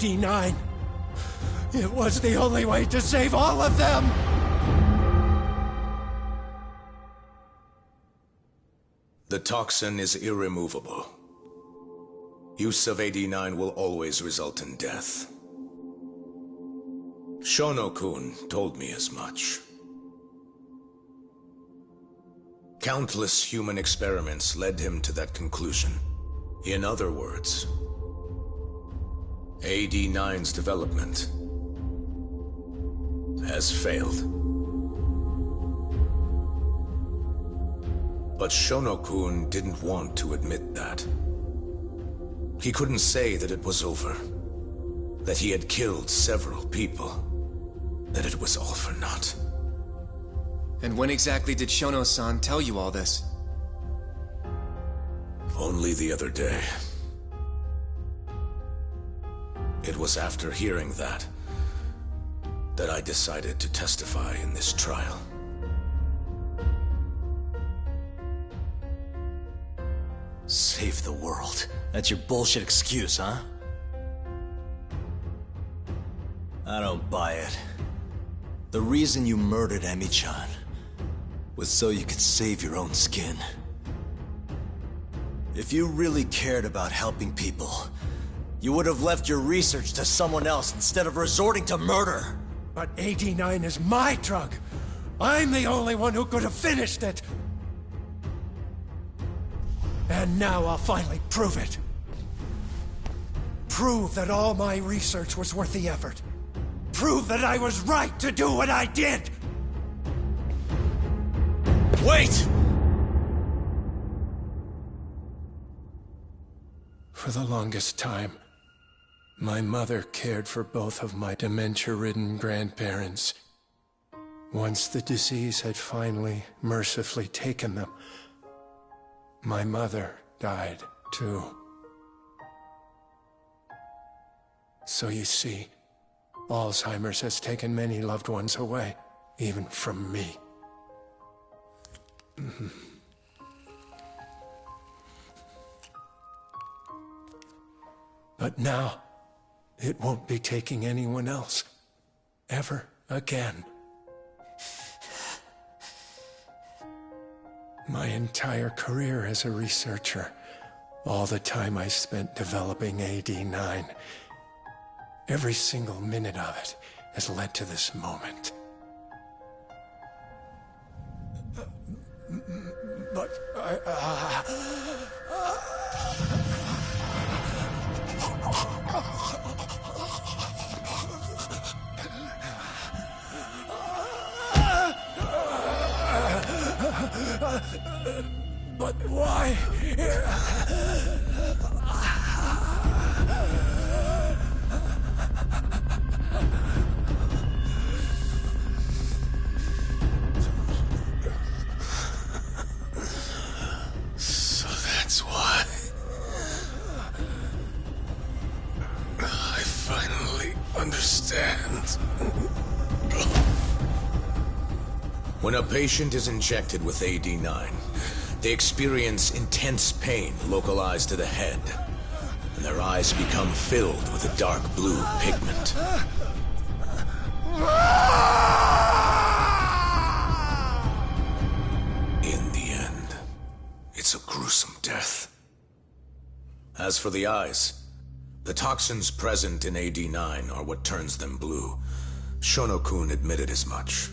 AD-9. It was the only way to save all of them! The toxin is irremovable. Use of AD-9 will always result in death. Shono-kun told me as much. Countless human experiments led him to that conclusion. In other words, AD-9's development has failed. But Shono-kun didn't want to admit that. He couldn't say that it was over, that he had killed several people, that it was all for naught. And when exactly did Shono-san tell you all this? Only the other day. It was after hearing that I decided to testify in this trial. Save the world. That's your bullshit excuse, huh? I don't buy it. The reason you murdered Emi-chan was so you could save your own skin. If you really cared about helping people, you would have left your research to someone else instead of resorting to murder. But AD-9 is my drug! I'm the only one who could have finished it! And now I'll finally prove it. Prove that all my research was worth the effort. Prove that I was right to do what I did! Wait! For the longest time, my mother cared for both of my dementia-ridden grandparents. Once the disease had finally, mercifully taken them, my mother died, too. So you see, Alzheimer's has taken many loved ones away, even from me. But now, it won't be taking anyone else, ever again. My entire career as a researcher, all the time I spent developing AD-9, every single minute of it has led to this moment. But but why? So that's why. I finally understand. When a patient is injected with AD-9, they experience intense pain localized to the head, and their eyes become filled with a dark blue pigment. In the end, it's a gruesome death. As for the eyes, the toxins present in AD-9 are what turns them blue. Shono-kun admitted as much.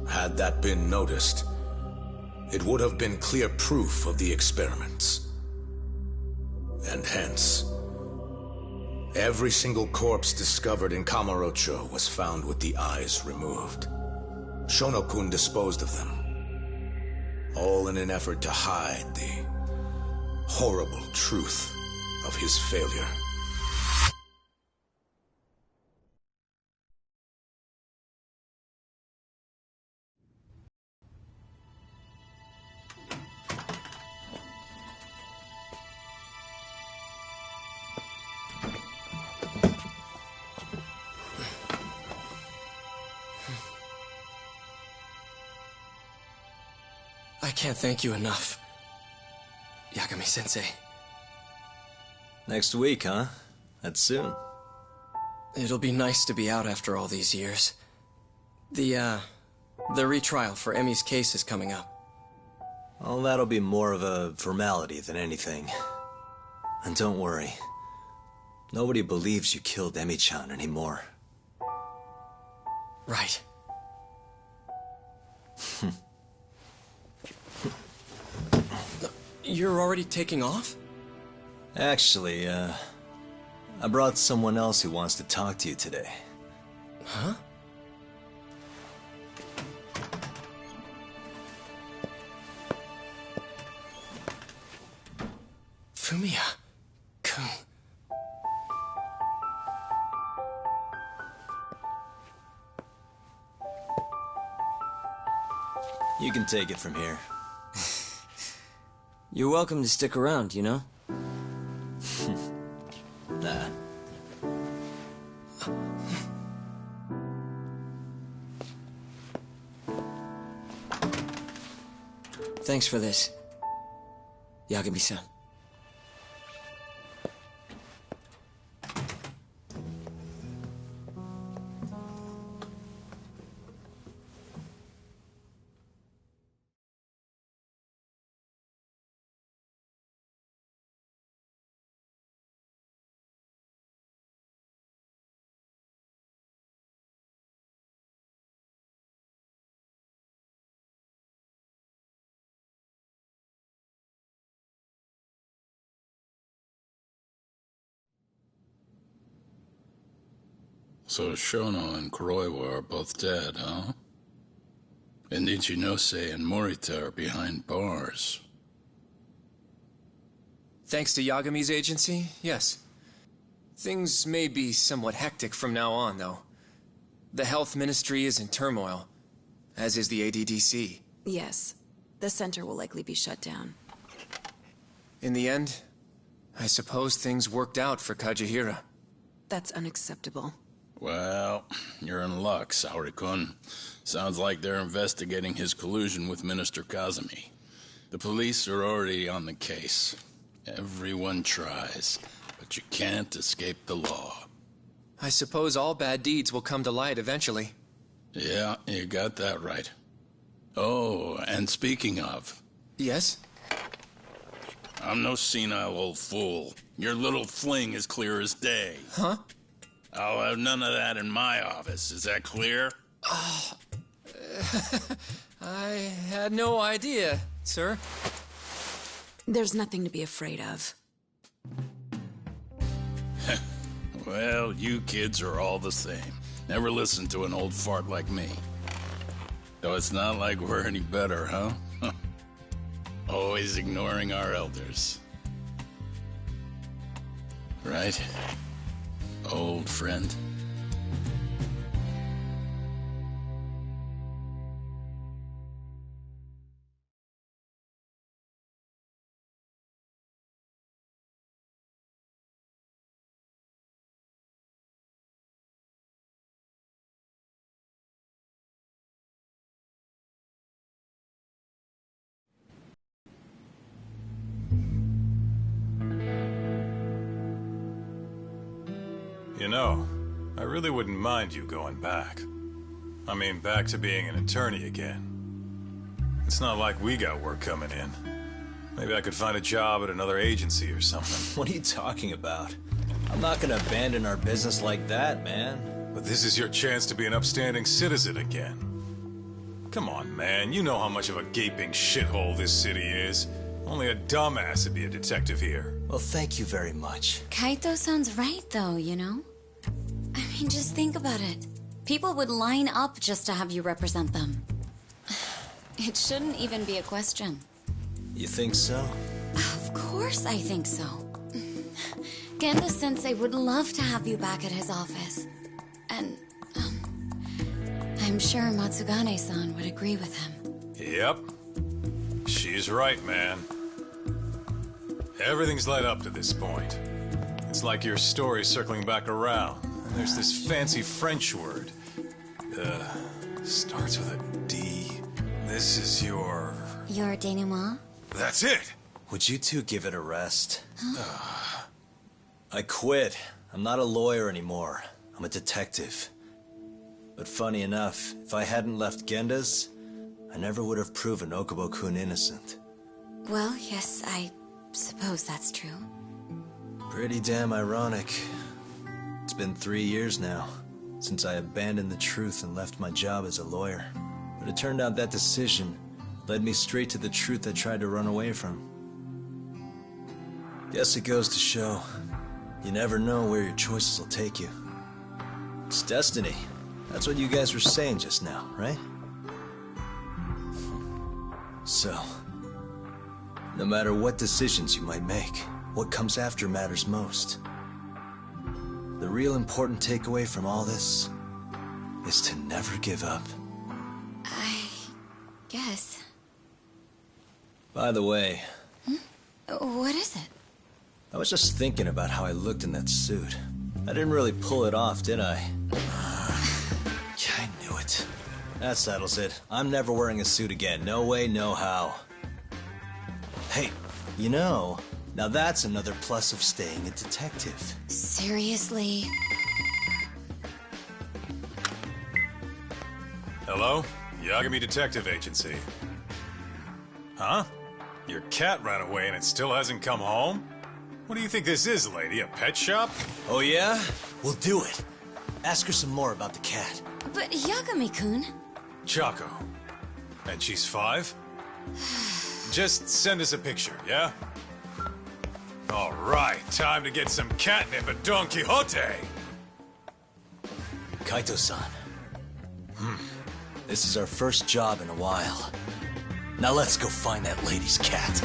Had that been noticed, it would have been clear proof of the experiments. And hence, every single corpse discovered in Kamurocho was found with the eyes removed. Shono-kun disposed of them, all in an effort to hide the horrible truth of his failure. I can't thank you enough, Yagami-sensei. Next week, huh? That's soon. It'll be nice to be out after all these years. The retrial for Emmy's case is coming up. Well, that'll be more of a formality than anything. And don't worry. Nobody believes you killed Emi-chan anymore. Right. You're already taking off? Actually, I brought someone else who wants to talk to you today. Huh? Fumiya-kun. You can take it from here. You're welcome to stick around, you know? Nah. Thanks for this, Yagami-san. So Shono and Kuroiwa are both dead, huh? And Ichinose and Morita are behind bars. Thanks to Yagami's agency, yes. Things may be somewhat hectic from now on, though. The health ministry is in turmoil, as is the ADDC. Yes. The center will likely be shut down. In the end, I suppose things worked out for Kajihira. That's unacceptable. Well, you're in luck, Saori-kun. Sounds like they're investigating his collusion with Minister Kazumi. The police are already on the case. Everyone tries, but you can't escape the law. I suppose all bad deeds will come to light eventually. Yeah, you got that right. Oh, and speaking of... Yes? I'm no senile old fool. Your little fling is clear as day. Huh? I'll have none of that in my office. Is that clear? I had no idea, sir. There's nothing to be afraid of. Well, you kids are all the same. Never listen to an old fart like me. Though it's not like we're any better, huh? Always ignoring our elders. Right? Old friend. You know, I really wouldn't mind you going back. I mean, back to being an attorney again. It's not like we got work coming in. Maybe I could find a job at another agency or something. What are you talking about? I'm not gonna abandon our business like that, man. But this is your chance to be an upstanding citizen again. Come on, man. You know how much of a gaping shithole this city is. Only a dumbass would be a detective here. Well, thank you very much. Kaito sounds right, though, you know? I mean, just think about it. People would line up just to have you represent them. It shouldn't even be a question. You think so? Of course I think so. Gendo-sensei would love to have you back at his office. And, I'm sure Matsugane-san would agree with him. Yep. She's right, man. Everything's led up to this point. It's like your story circling back around. And there's this fancy French word. Starts with a D. This is your... Your denouement? That's it! Would you two give it a rest? Huh? I quit. I'm not a lawyer anymore. I'm a detective. But funny enough, if I hadn't left Genda's, I never would have proven Okubo-kun innocent. Well, yes, I suppose that's true. Pretty damn ironic. It's been 3 years now, since I abandoned the truth and left my job as a lawyer. But it turned out that decision led me straight to the truth I tried to run away from. Guess it goes to show, you never know where your choices will take you. It's destiny. That's what you guys were saying just now, right? So, no matter what decisions you might make, what comes after matters most. The real important takeaway from all this is to never give up. I guess. By the way... What is it? I was just thinking about how I looked in that suit. I didn't really pull it off, did I? Yeah, I knew it. That settles it. I'm never wearing a suit again. No way, no how. Hey, you know, now that's another plus of staying a detective. Seriously? Hello? Yagami Detective Agency. Huh? Your cat ran away and it still hasn't come home? What do you think this is, lady? A pet shop? Oh yeah? We'll do it. Ask her some more about the cat. But Yagami-kun... Choco. And she's 5? Just send us a picture, yeah? All right, time to get some catnip at Don Quixote! Kaito-san. This is our first job in a while. Now let's go find that lady's cat.